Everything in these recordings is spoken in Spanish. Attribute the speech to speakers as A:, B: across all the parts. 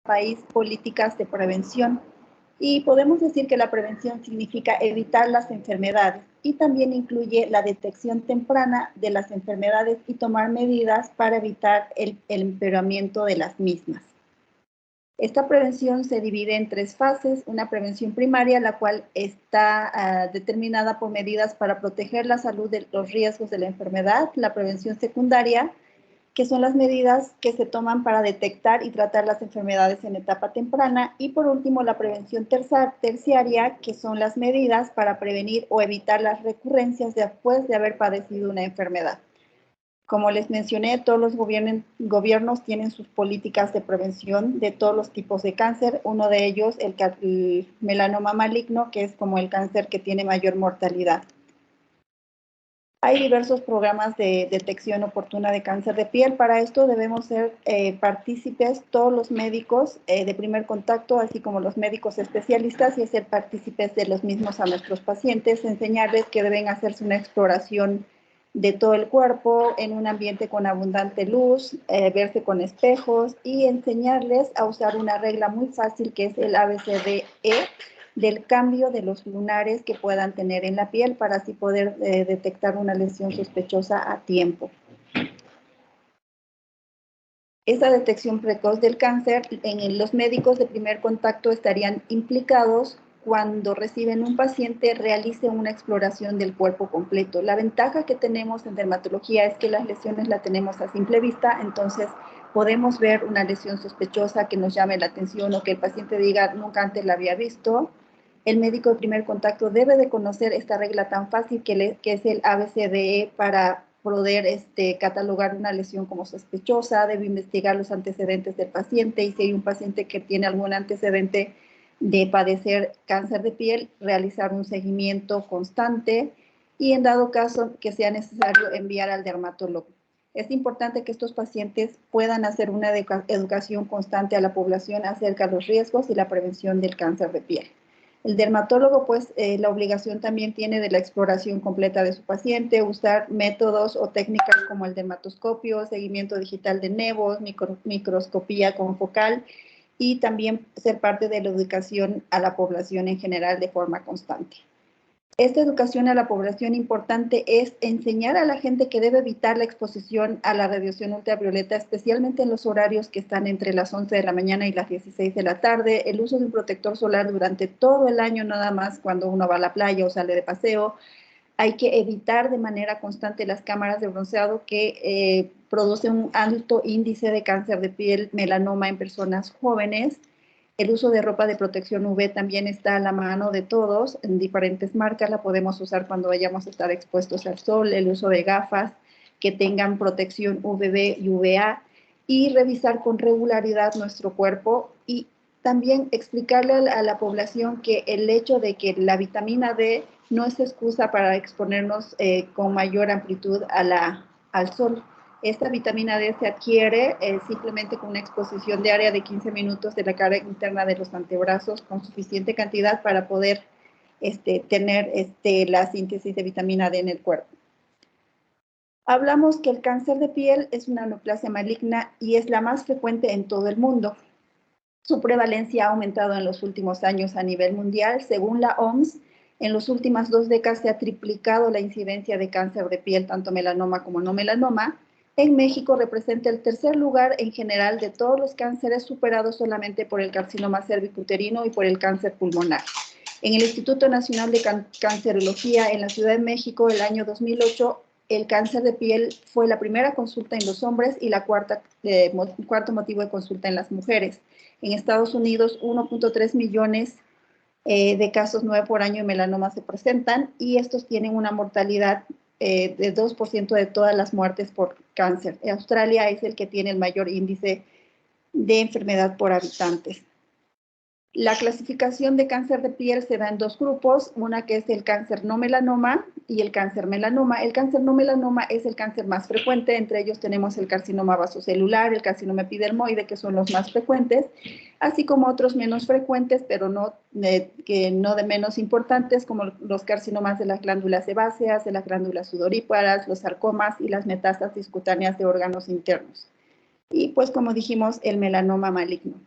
A: país políticas de prevención. Y podemos decir que la prevención significa evitar las enfermedades y también incluye la detección temprana de las enfermedades y tomar medidas para evitar el empeoramiento de las mismas. Esta prevención se divide en 3 fases, una prevención primaria, la cual está determinada por medidas para proteger la salud de los riesgos de la enfermedad, la prevención secundaria, que son las medidas que se toman para detectar y tratar las enfermedades en etapa temprana, y por último la prevención terciaria, que son las medidas para prevenir o evitar las recurrencias después de haber padecido una enfermedad. Como les mencioné, todos los gobiernos tienen sus políticas de prevención de todos los tipos de cáncer, uno de ellos el melanoma maligno, que es como el cáncer que tiene mayor mortalidad. Hay diversos programas de detección oportuna de cáncer de piel. Para esto debemos ser partícipes todos los médicos de primer contacto, así como los médicos especialistas, y ser partícipes de los mismos a nuestros pacientes, enseñarles que deben hacerse una exploración de todo el cuerpo en un ambiente con abundante luz, verse con espejos y enseñarles a usar una regla muy fácil que es el ABCDE, del cambio de los lunares que puedan tener en la piel para así poder detectar una lesión sospechosa a tiempo. Esa detección precoz del cáncer, los médicos de primer contacto estarían implicados cuando reciben un paciente, realice una exploración del cuerpo completo. La ventaja que tenemos en dermatología es que las lesiones las tenemos a simple vista, entonces podemos ver una lesión sospechosa que nos llame la atención o que el paciente diga, nunca antes la había visto. El médico de primer contacto debe de conocer esta regla tan fácil que es el ABCDE para poder catalogar una lesión como sospechosa, debe investigar los antecedentes del paciente y si hay un paciente que tiene algún antecedente de padecer cáncer de piel, realizar un seguimiento constante y en dado caso que sea necesario enviar al dermatólogo. Es importante que estos pacientes puedan hacer una educación constante a la población acerca de los riesgos y la prevención del cáncer de piel. El dermatólogo, pues, la obligación también tiene de la exploración completa de su paciente, usar métodos o técnicas como el dermatoscopio, seguimiento digital de nevos, microscopía confocal y también ser parte de la educación a la población en general de forma constante. Esta educación a la población importante es enseñar a la gente que debe evitar la exposición a la radiación ultravioleta, especialmente en los horarios que están entre las 11 de la mañana y las 16 de la tarde, el uso de un protector solar durante todo el año, nada más cuando uno va a la playa o sale de paseo. Hay que evitar de manera constante las cámaras de bronceado que producen un alto índice de cáncer de piel, melanoma en personas jóvenes. El uso de ropa de protección UV también está a la mano de todos, en diferentes marcas, la podemos usar cuando vayamos a estar expuestos al sol, el uso de gafas que tengan protección UVB y UVA y revisar con regularidad nuestro cuerpo y también explicarle a la población que el hecho de que la vitamina D no es excusa para exponernos con mayor amplitud al sol. Esta vitamina D se adquiere simplemente con una exposición diaria de 15 minutos de la cara interna de los antebrazos con suficiente cantidad para poder tener la síntesis de vitamina D en el cuerpo. Hablamos que el cáncer de piel es una neoplasia maligna y es la más frecuente en todo el mundo. Su prevalencia ha aumentado en los últimos años a nivel mundial. Según la OMS, en las últimas 2 décadas se ha triplicado la incidencia de cáncer de piel, tanto melanoma como no melanoma. En México representa el tercer lugar en general de todos los cánceres, superados solamente por el carcinoma cervicuterino y por el cáncer pulmonar. En el Instituto Nacional de Cancerología en la Ciudad de México, el año 2008, el cáncer de piel fue la primera consulta en los hombres y la cuarto motivo de consulta en las mujeres. En Estados Unidos, 1.3 millones de casos nuevos por año de melanoma se presentan y estos tienen una mortalidad de 2% de todas las muertes por cáncer. Australia es el que tiene el mayor índice de enfermedad por habitantes. La clasificación de cáncer de piel se da en 2 grupos, una que es el cáncer no melanoma y el cáncer melanoma. El cáncer no melanoma es el cáncer más frecuente, entre ellos tenemos el carcinoma vasocelular, el carcinoma epidermoide, que son los más frecuentes, así como otros menos frecuentes, pero no de menos importantes, como los carcinomas de las glándulas sebáceas, de las glándulas sudoríparas, los sarcomas y las metástasis cutáneas de órganos internos. Y pues como dijimos, el melanoma maligno.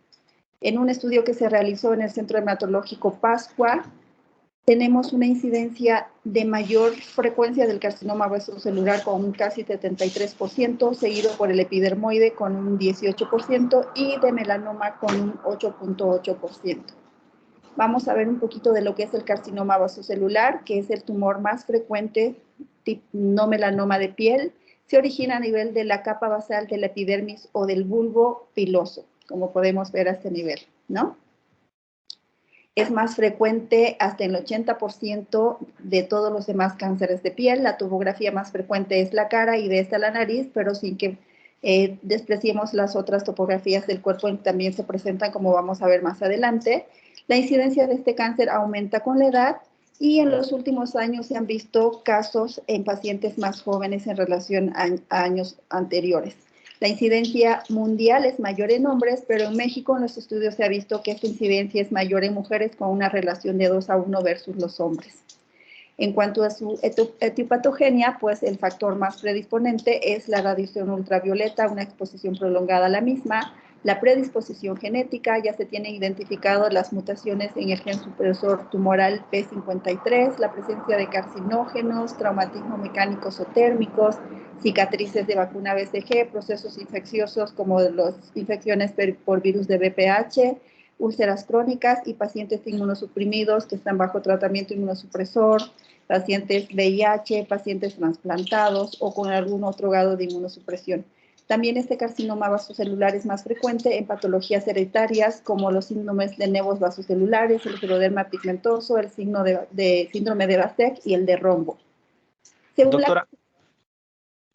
A: En un estudio que se realizó en el Centro Hematológico Pascua, tenemos una incidencia de mayor frecuencia del carcinoma vasocelular con un casi 73%, seguido por el epidermoide con un 18% y de melanoma con un 8.8%. Vamos a ver un poquito de lo que es el carcinoma vasocelular, que es el tumor más frecuente, no melanoma de piel. Se origina a nivel de la capa basal de la epidermis o del bulbo piloso, como podemos ver a este nivel, ¿no? Es más frecuente hasta el 80% de todos los demás cánceres de piel. La topografía más frecuente es la cara y de esta la nariz, pero sin que despreciemos las otras topografías del cuerpo, también se presentan, como vamos a ver más adelante. La incidencia de este cáncer aumenta con la edad y en los últimos años se han visto casos en pacientes más jóvenes en relación a años anteriores. La incidencia mundial es mayor en hombres, pero en México en los estudios se ha visto que esta incidencia es mayor en mujeres con una relación de 2:1 versus los hombres. En cuanto a su etiopatogenia, pues el factor más predisponente es la radiación ultravioleta, una exposición prolongada a la misma, la predisposición genética, ya se tienen identificado las mutaciones en el gen supresor tumoral P53, la presencia de carcinógenos, traumatismo mecánicos o térmicos, cicatrices de vacuna BCG, procesos infecciosos como las infecciones por virus de VPH, úlceras crónicas y pacientes inmunosuprimidos que están bajo tratamiento inmunosupresor, pacientes VIH, pacientes trasplantados o con algún otro grado de inmunosupresión. También este carcinoma vasocelular es más frecuente en patologías hereditarias como los síndromes de nevos vasocelulares, el escleroderma pigmentoso, el síndrome de Basek y el de Rombo. Según
B: Doctora,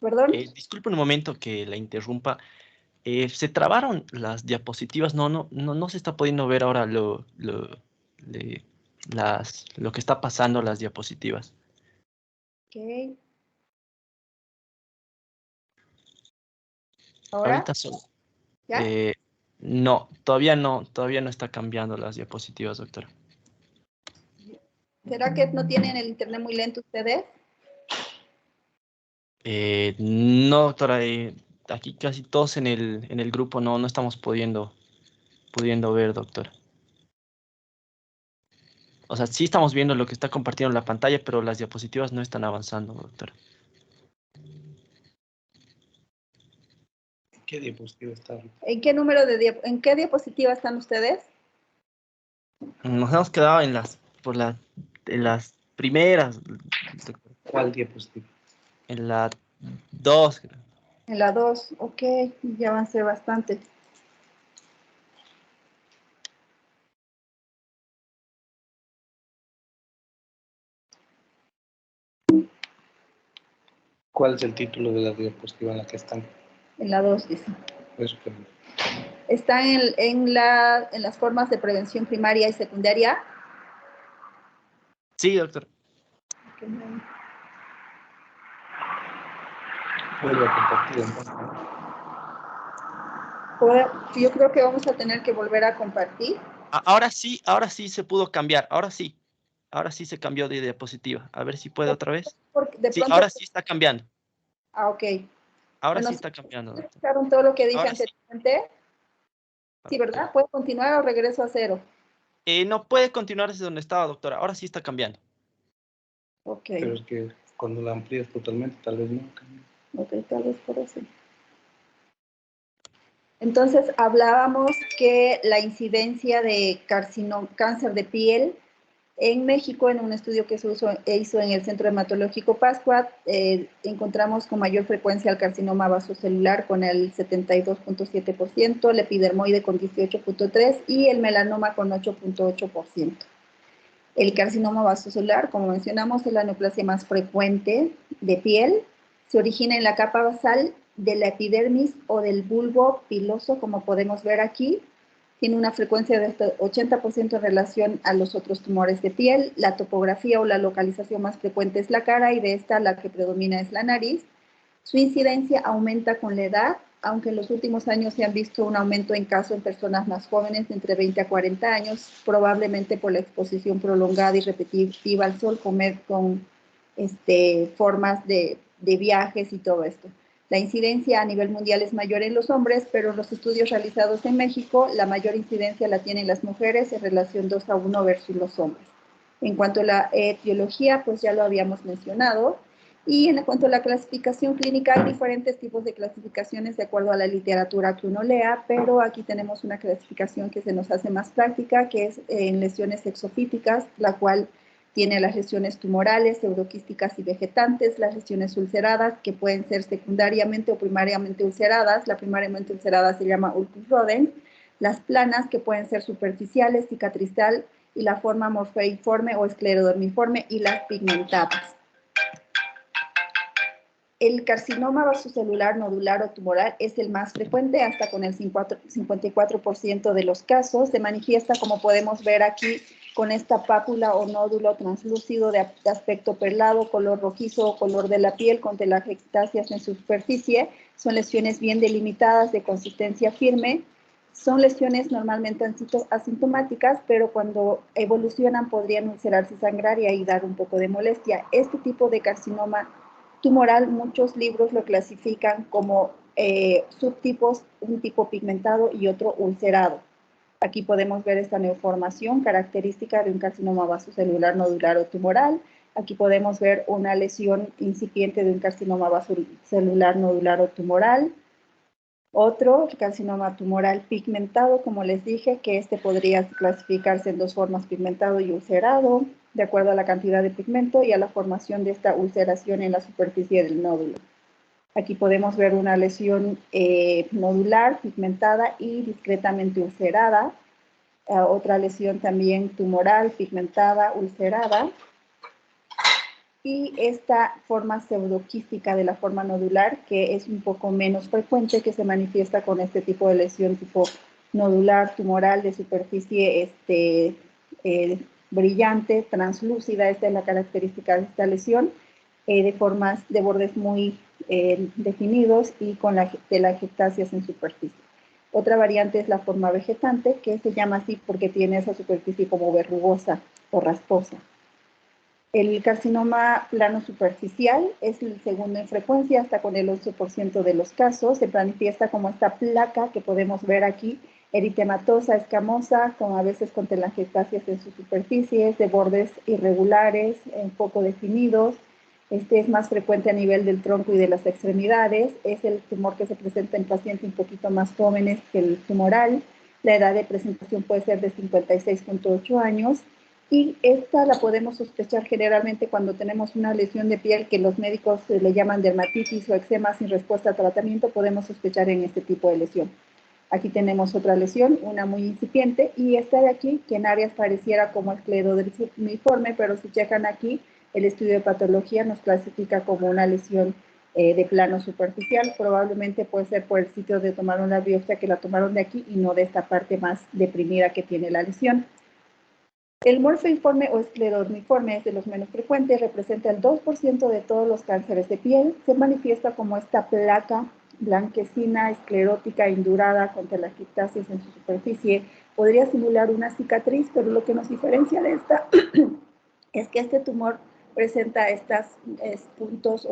A: ¿Perdón?
B: disculpe un momento que la interrumpa. Se trabaron las diapositivas, no se está pudiendo ver ahora le- lo que está pasando a las diapositivas.
A: Ok. ¿Ahora?
B: Ahorita son,
A: ¿Ya?
B: no, todavía no está cambiando las diapositivas, doctora.
A: ¿Será que no tienen el internet muy lento ustedes?
B: No, doctora, aquí casi todos en el grupo no estamos pudiendo ver, doctora. O sea, sí estamos viendo lo que está compartiendo en la pantalla, pero las diapositivas no están avanzando, doctora.
C: ¿Qué diapositiva está?
A: ¿En qué diapositiva están ustedes?
B: Nos hemos quedado en las primeras,
C: ¿Cuál diapositiva?
B: en la 2.
A: En la 2, ok, ya avancé bastante.
C: ¿Cuál es el título de la diapositiva en la que están?
A: En la 2, dice.
C: Eso que...
A: Están en las formas de prevención primaria y secundaria.
B: Sí, doctor.
C: Vuelvo a compartir entonces.
A: Yo creo que vamos a tener que volver a compartir.
B: Ahora sí se pudo cambiar. Ahora sí se cambió de diapositiva. A ver si puede otra vez.
A: Porque de
B: Sí,
A: pronto...
B: ahora sí está cambiando.
A: Ah, ok.
B: Ahora
A: Bueno,
B: sí
A: ¿sí
B: está cambiando, doctor.
A: escucharon todo lo que dije
B: Ahora sí.
A: anteriormente? Sí, ¿verdad? ¿Puedo continuar o regreso a cero?
B: No puede continuar desde donde estaba, doctora. Ahora sí está cambiando.
A: Ok.
C: Pero es que cuando la amplías totalmente, tal vez no.
A: Ok, tal vez por eso. Entonces, hablábamos que la incidencia de cáncer de piel en México, en un estudio que se hizo en el Centro Hematológico Pascua, encontramos con mayor frecuencia el carcinoma vasocelular con el 72.7%, el epidermoide con 18.3% y el melanoma con 8.8%. El carcinoma vasocelular, como mencionamos, es la neoplasia más frecuente de piel. Se origina en la capa basal de la epidermis o del bulbo piloso, como podemos ver aquí. Tiene una frecuencia de hasta 80% en relación a los otros tumores de piel. La topografía o la localización más frecuente es la cara y de esta la que predomina es la nariz. Su incidencia aumenta con la edad, aunque en los últimos años se han visto un aumento en casos en personas más jóvenes, de entre 20 a 40 años, probablemente por la exposición prolongada y repetitiva al sol, comer con formas de viajes y todo esto. La incidencia a nivel mundial es mayor en los hombres, pero en los estudios realizados en México, la mayor incidencia la tienen las mujeres en relación 2:1 versus los hombres. En cuanto a la etiología, pues ya lo habíamos mencionado. Y en cuanto a la clasificación clínica, hay diferentes tipos de clasificaciones de acuerdo a la literatura que uno lea, pero aquí tenemos una clasificación que se nos hace más práctica, que es en lesiones exofíticas, la cual tiene las lesiones tumorales, pseudoquísticas y vegetantes, las lesiones ulceradas, que pueden ser secundariamente o primariamente ulceradas. La primariamente ulcerada se llama ulcus rodens. Las planas, que pueden ser superficiales, cicatrizal, y la forma morfeiforme o esclerodermiforme, y las pigmentadas. El carcinoma vasocelular nodular o tumoral es el más frecuente, hasta con el 54% de los casos. Se manifiesta, como podemos ver aquí, con esta pápula o nódulo translúcido de aspecto perlado, color rojizo o color de la piel, con telangiectasias en su superficie. Son lesiones bien delimitadas, de consistencia firme. Son lesiones normalmente asintomáticas, pero cuando evolucionan podrían ulcerarse y sangrar y ahí dar un poco de molestia. Este tipo de carcinoma tumoral, muchos libros lo clasifican como subtipos, un tipo pigmentado y otro ulcerado. Aquí podemos ver esta neoformación característica de un carcinoma vasocelular nodular o tumoral. Aquí podemos ver una lesión incipiente de un carcinoma vasocelular nodular o tumoral. Otro, el carcinoma tumoral pigmentado, como les dije, que este podría clasificarse en dos formas, pigmentado y ulcerado, de acuerdo a la cantidad de pigmento y a la formación de esta ulceración en la superficie del nódulo. Aquí podemos ver una lesión nodular, pigmentada y discretamente ulcerada. Otra lesión también tumoral, pigmentada, ulcerada. Y esta forma pseudoquística de la forma nodular, que es un poco menos frecuente, que se manifiesta con este tipo de lesión tipo nodular, tumoral, de superficie brillante, translúcida. Esta es la característica de esta lesión, de formas de bordes muy definidos y con telangiectasias en superficie. Otra variante es la forma vegetante, que se llama así porque tiene esa superficie como verrugosa o rasposa. El carcinoma plano superficial es el segundo en frecuencia, hasta con el 8% de los casos. Se manifiesta como esta placa que podemos ver aquí, eritematosa, escamosa, a veces con telangiectasias en sus superficies, de bordes irregulares, poco definidos. Este es más frecuente a nivel del tronco y de las extremidades. Es el tumor que se presenta en pacientes un poquito más jóvenes que el tumoral. La edad de presentación puede ser de 56.8 años. Y esta la podemos sospechar generalmente cuando tenemos una lesión de piel que los médicos le llaman dermatitis o eczema sin respuesta a tratamiento. Podemos sospechar en este tipo de lesión. Aquí tenemos otra lesión, una muy incipiente, y esta de aquí, que en áreas pareciera como esclerodermiforme, pero si checan aquí, el estudio de patología nos clasifica como una lesión de plano superficial. Probablemente puede ser por el sitio de tomar una biopsia, que la tomaron de aquí y no de esta parte más deprimida que tiene la lesión. El morfeiforme o esclerodermiforme es de los menos frecuentes, representa el 2% de todos los cánceres de piel. Se manifiesta como esta placa blanquecina, esclerótica, indurada, con telangiectasias en su superficie. Podría simular una cicatriz, pero lo que nos diferencia de esta es que este tumor presenta estos puntos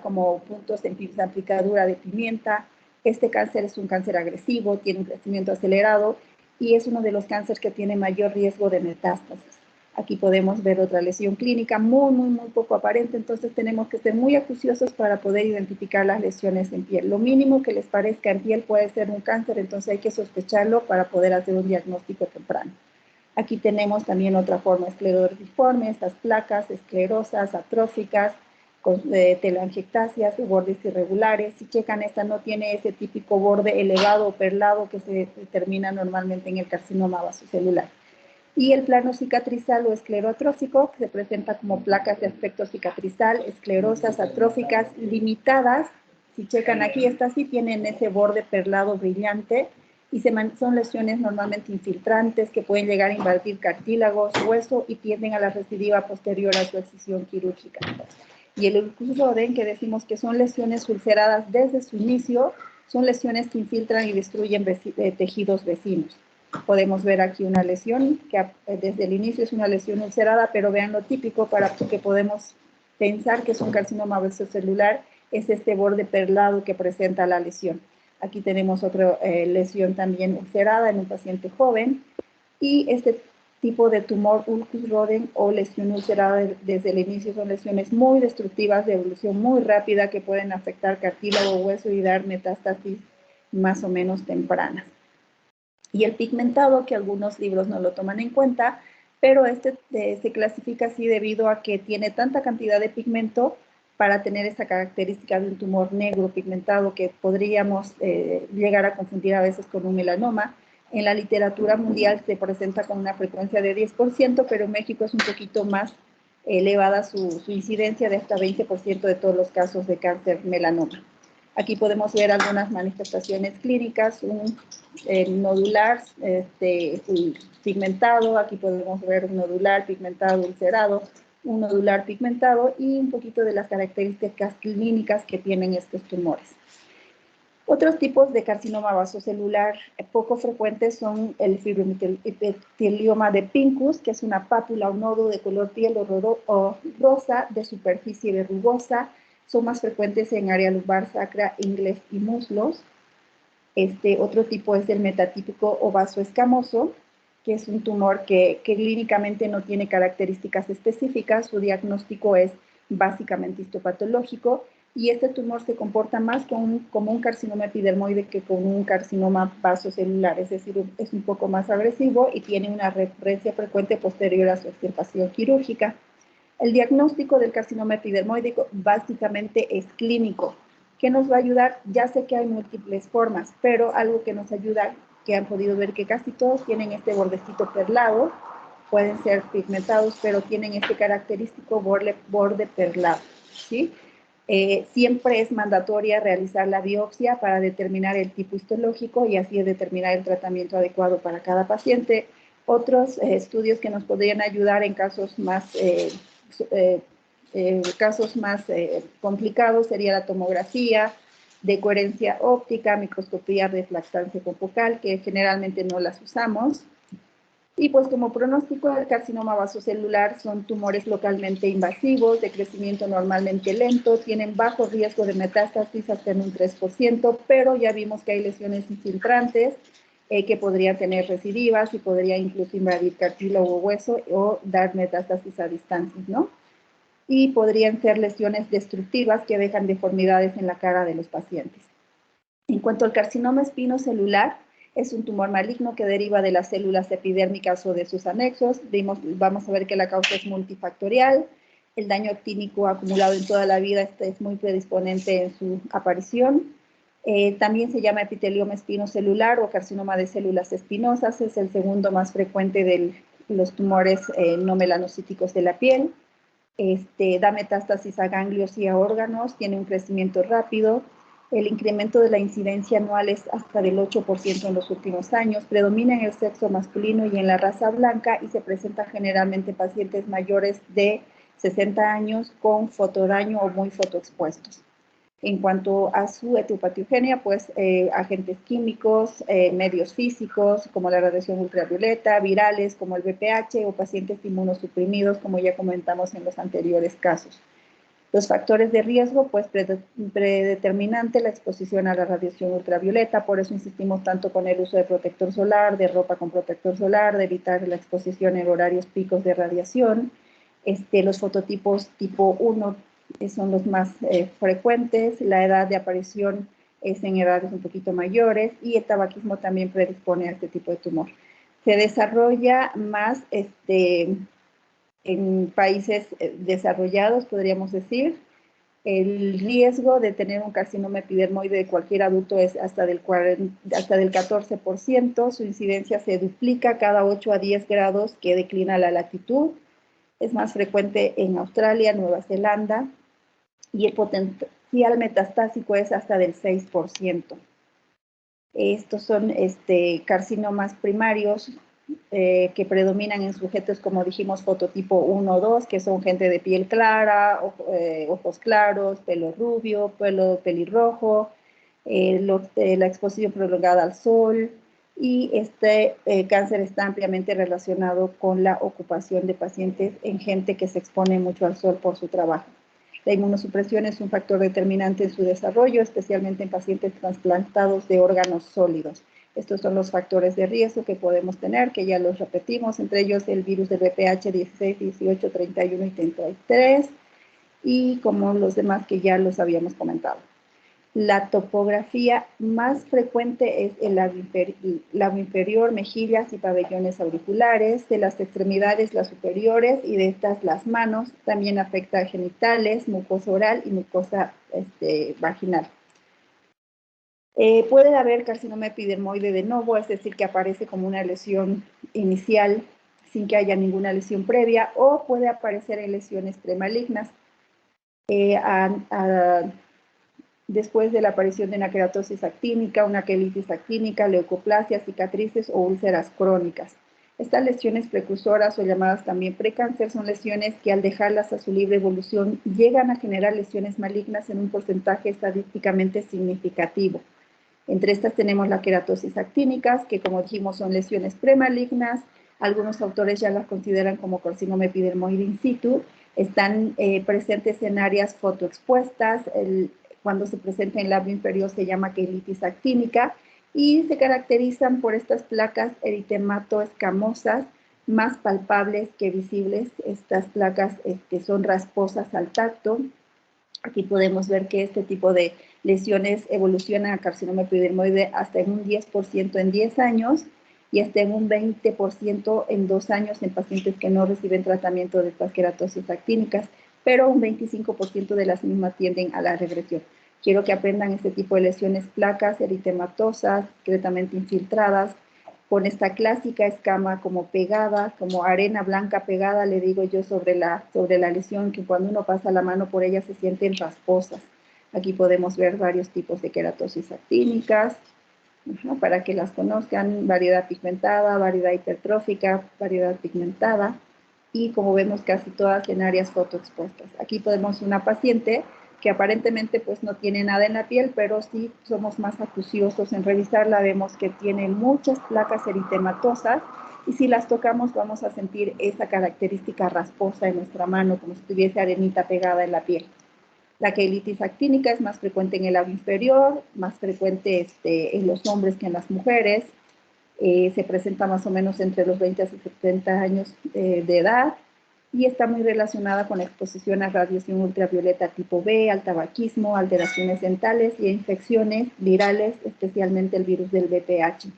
A: como puntos en salpicadura de pimienta. Este cáncer es un cáncer agresivo, tiene un crecimiento acelerado y es uno de los cánceres que tiene mayor riesgo de metástasis. Aquí podemos ver otra lesión clínica muy poco aparente, entonces tenemos que ser muy acuciosos para poder identificar las lesiones en piel. Lo mínimo que les parezca en piel puede ser un cáncer, entonces hay que sospecharlo para poder hacer un diagnóstico temprano. Aquí tenemos también otra forma esclerodermiforme, estas placas esclerosas, atróficas, con telangiectasias, de bordes irregulares. Si checan, esta no tiene ese típico borde elevado o perlado que se determina normalmente en el carcinoma vasocelular. Y el plano cicatrizal o escleroatrófico, que se presenta como placas de aspecto cicatrizal, esclerosas, atróficas, limitadas. Si checan aquí, estas sí tienen ese borde perlado brillante y son lesiones normalmente infiltrantes que pueden llegar a invadir cartílagos, hueso y tienden a la recidiva posterior a su excisión quirúrgica. Y el ulcus rodens, que decimos que son lesiones ulceradas desde su inicio, son lesiones que infiltran y destruyen tejidos vecinos. Podemos ver aquí una lesión que desde el inicio es una lesión ulcerada, pero vean lo típico para que podemos pensar que es un carcinoma vasocelular, es este borde perlado que presenta la lesión. Aquí tenemos otra lesión también ulcerada en un paciente joven, y este tipo de tumor ulcus rodent o lesión ulcerada desde el inicio son lesiones muy destructivas de evolución muy rápida que pueden afectar cartílago, hueso y dar metástasis más o menos tempranas. Y el pigmentado, que algunos libros no lo toman en cuenta, pero se clasifica así debido a que tiene tanta cantidad de pigmento para tener esa característica de un tumor negro pigmentado que podríamos llegar a confundir a veces con un melanoma. En la literatura mundial se presenta con una frecuencia de 10%, pero en México es un poquito más elevada su incidencia de hasta 20% de todos los casos de cáncer melanoma. Aquí podemos ver algunas manifestaciones clínicas, un nodular pigmentado, aquí podemos ver un nodular pigmentado ulcerado, un nodular pigmentado y un poquito de las características clínicas que tienen estos tumores. Otros tipos de carcinoma vasocelular poco frecuentes son el fibroepitelioma de Pincus, que es una pápula o nodo de color piel o rosa de superficie verrugosa. Son más frecuentes en área lumbar, sacra, ingles y muslos. Otro tipo es el metatípico o vasoescamoso, que es un tumor que clínicamente no tiene características específicas. Su diagnóstico es básicamente histopatológico, y este tumor se comporta más como un carcinoma epidermoide que con un carcinoma vasocelular, es decir, es un poco más agresivo y tiene una recurrencia frecuente posterior a su extirpación quirúrgica. El diagnóstico del carcinoma epidermoide básicamente es clínico. ¿Qué nos va a ayudar? Ya sé que hay múltiples formas, pero algo que nos ayuda, que han podido ver que casi todos tienen este bordecito perlado, pueden ser pigmentados, pero tienen este característico borde perlado, ¿sí? Siempre es mandatoria realizar la biopsia para determinar el tipo histológico y así determinar el tratamiento adecuado para cada paciente. Otros estudios que nos podrían ayudar en casos más complicados sería la tomografía de coherencia óptica, microscopía de refractancia confocal, que generalmente no las usamos. Y pues como pronóstico del carcinoma vasocelular son tumores localmente invasivos, de crecimiento normalmente lento, tienen bajo riesgo de metástasis hasta en un 3%, pero ya vimos que hay lesiones infiltrantes que podrían tener recidivas y podría incluso invadir cartílago o hueso o dar metástasis a distancia, ¿no? Y podrían ser lesiones destructivas que dejan deformidades en la cara de los pacientes. En cuanto al carcinoma espinocelular, es un tumor maligno que deriva de las células epidérmicas o de sus anexos. Vamos a ver que la causa es multifactorial. El daño actínico acumulado en toda la vida es muy predisponente en su aparición. También se llama epitelioma espinocelular o carcinoma de células espinosas. Es el segundo más frecuente de los tumores no melanocíticos de la piel. Da metástasis a ganglios y a órganos, tiene un crecimiento rápido. El incremento de la incidencia anual es hasta del 8% en los últimos años, predomina en el sexo masculino y en la raza blanca y se presenta generalmente en pacientes mayores de 60 años con fotodaño o muy fotoexpuestos. En cuanto a su etiopatogenia, pues agentes químicos, medios físicos como la radiación ultravioleta, virales como el VPH o pacientes inmunosuprimidos como ya comentamos en los anteriores casos. Los factores de riesgo, pues predeterminante la exposición a la radiación ultravioleta, por eso insistimos tanto con el uso de protector solar, de ropa con protector solar, de evitar la exposición en horarios picos de radiación. Los fototipos tipo 1 son los más frecuentes, la edad de aparición es en edades un poquito mayores y el tabaquismo también predispone a este tipo de tumor. Se desarrolla más en países desarrollados, podríamos decir. El riesgo de tener un carcinoma epidermoide de cualquier adulto es hasta del 14%. Su incidencia se duplica cada 8 a 10 grados que declina la latitud. Es más frecuente en Australia, Nueva Zelanda, y el potencial metastásico es hasta del 6%. Estos son carcinomas primarios que predominan en sujetos, como dijimos, fototipo 1 o 2, que son gente de piel clara, ojos claros, pelo rubio, pelo pelirrojo, la exposición prolongada al sol, y este cáncer está ampliamente relacionado con la ocupación de pacientes en gente que se expone mucho al sol por su trabajo. La inmunosupresión es un factor determinante en su desarrollo, especialmente en pacientes trasplantados de órganos sólidos. Estos son los factores de riesgo que podemos tener, que ya los repetimos, entre ellos el virus de VPH 16, 18, 31 y 33, y como los demás que ya los habíamos comentado. La topografía más frecuente es el labio inferior, mejillas y pabellones auriculares, de las extremidades las superiores y de estas las manos. También afecta a genitales, mucosa oral y mucosa vaginal. Puede haber carcinoma epidermoide de novo, es decir, que aparece como una lesión inicial sin que haya ninguna lesión previa, o puede aparecer en lesiones premalignas. Después de la aparición de una queratosis actínica, una quelitis actínica, leucoplasia, cicatrices o úlceras crónicas. Estas lesiones precursoras o llamadas también precáncer son lesiones que al dejarlas a su libre evolución llegan a generar lesiones malignas en un porcentaje estadísticamente significativo. Entre estas tenemos la queratosis actínicas, que como dijimos son lesiones premalignas. Algunos autores ya las consideran como carcinoma epidermoide in situ. Están presentes en áreas fotoexpuestas. Cuando se presenta en el labio inferior se llama quelitis actínica y se caracterizan por estas placas eritemato-escamosas más palpables que visibles. Estas placas que son rasposas al tacto. Aquí podemos ver que este tipo de lesiones evolucionan a carcinoma epidermoide hasta en un 10% en 10 años y hasta en un 20% en 2 años en pacientes que no reciben tratamiento de estas queratosis actínicas, pero un 25% de las mismas tienden a la regresión. Quiero que aprendan este tipo de lesiones, placas eritematosas, discretamente infiltradas, con esta clásica escama como pegada, como arena blanca pegada, le digo yo, sobre la lesión, que cuando uno pasa la mano por ella se sienten rasposas. Aquí podemos ver varios tipos de queratosis actínicas, para que las conozcan: variedad pigmentada, variedad hipertrófica, variedad pigmentada, y como vemos casi todas en áreas fotoexpuestas. Aquí podemos una paciente que aparentemente pues no tiene nada en la piel, pero sí somos más acuciosos en revisarla, vemos que tiene muchas placas eritematosas y si las tocamos vamos a sentir esa característica rasposa en nuestra mano, como si tuviese arenita pegada en la piel. La quelitis actínica es más frecuente en el labio inferior, más frecuente en los hombres que en las mujeres. Se presenta más o menos entre los 20 a 70 años de edad y está muy relacionada con la exposición a radiación ultravioleta tipo B, al tabaquismo, alteraciones dentales y a infecciones virales, especialmente el virus del VPH.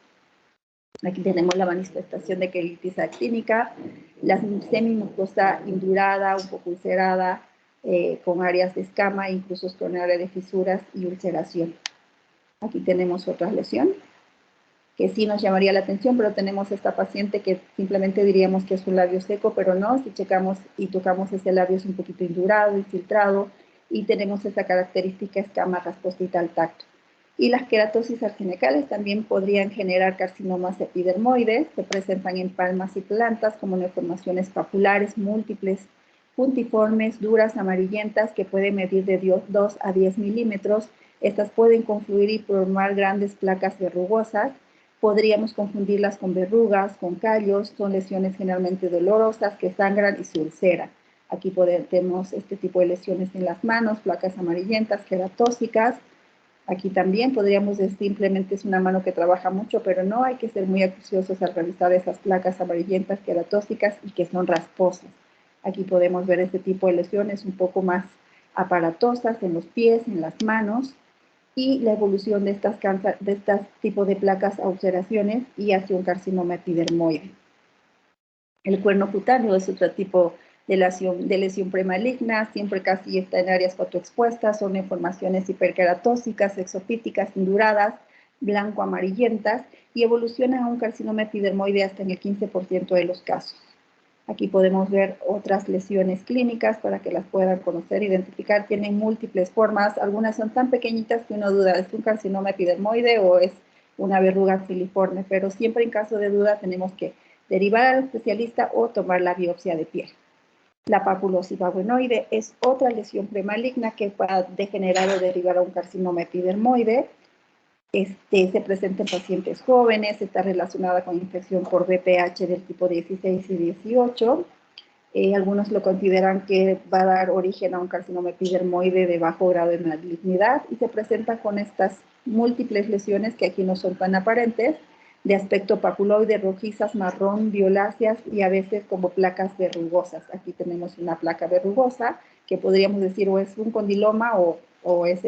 A: Aquí tenemos la manifestación de quelitis actínica, la semimucosa indurada, un poco ulcerada, con áreas de escama, incluso con área de fisuras y ulceración. Aquí tenemos otra lesión que sí nos llamaría la atención, pero tenemos esta paciente que simplemente diríamos que es un labio seco, pero no, si checamos y tocamos ese labio es un poquito indurado, infiltrado, y tenemos esa característica escama rasposita al tacto. Y las queratosis argenecales también podrían generar carcinomas epidermoides, se presentan en palmas y plantas como neoformaciones papulares múltiples, puntiformes, duras, amarillentas, que pueden medir de 2 a 10 milímetros. Estas pueden confluir y formar grandes placas verrugosas. Podríamos confundirlas con verrugas, con callos, son lesiones generalmente dolorosas que sangran y se ulceran. Aquí tenemos este tipo de lesiones en las manos, placas amarillentas, queratósicas. Aquí también podríamos decir simplemente es una mano que trabaja mucho, pero no, hay que ser muy acuciosos al revisar esas placas amarillentas, queratósicas y que son rasposas. Aquí podemos ver este tipo de lesiones un poco más aparatosas en los pies, en las manos, y la evolución de estas tipos de placas a ulceraciones y hacia un carcinoma epidermoide. El cuerno cutáneo es otro tipo de lesión premaligna, siempre casi está en áreas fotoexpuestas, son deformaciones hiperqueratósicas, exofíticas, induradas, blanco-amarillentas, y evolucionan a un carcinoma epidermoide hasta en el 15% de los casos. Aquí podemos ver otras lesiones clínicas para que las puedan conocer, identificar. Tienen múltiples formas, algunas son tan pequeñitas que uno duda, ¿es un carcinoma epidermoide o es una verruga filiforme? Pero siempre en caso de duda tenemos que derivar al especialista o tomar la biopsia de piel. La papulosis babuenoide es otra lesión premaligna que puede degenerar o derivar a un carcinoma epidermoide. Se presenta en pacientes jóvenes, está relacionada con infección por VPH del tipo 16 y 18. Algunos lo consideran que va a dar origen a un carcinoma epidermoide de bajo grado de malignidad y se presenta con estas múltiples lesiones que aquí no son tan aparentes, de aspecto papuloide, rojizas, marrón, violáceas y a veces como placas verrugosas. Aquí tenemos una placa verrugosa que podríamos decir o es un condiloma o es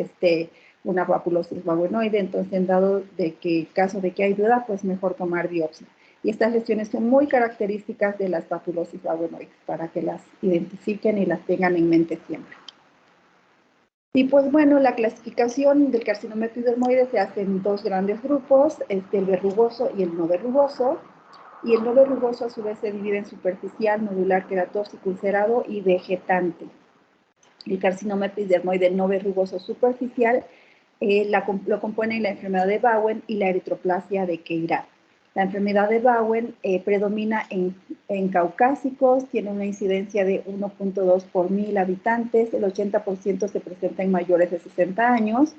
A: una papulosis bagonoide. Entonces, en dado de que caso de que hay duda, pues mejor tomar biopsia. Y estas lesiones son muy características de las papulosis bagonoides para que las identifiquen y las tengan en mente siempre. Y pues bueno, la clasificación del carcinoma epidermoide se hace en dos grandes grupos, el verrugoso y el no verrugoso. Y el no verrugoso a su vez se divide en superficial, nodular, queratósico, ulcerado y vegetante. El carcinoma epidermoide no verrugoso superficial lo componen la enfermedad de Bowen y la eritroplasia de Queyrat. La enfermedad de Bowen predomina en caucásicos, tiene una incidencia de 1.2 por 1000 habitantes, el 80% se presenta en mayores de 60 años,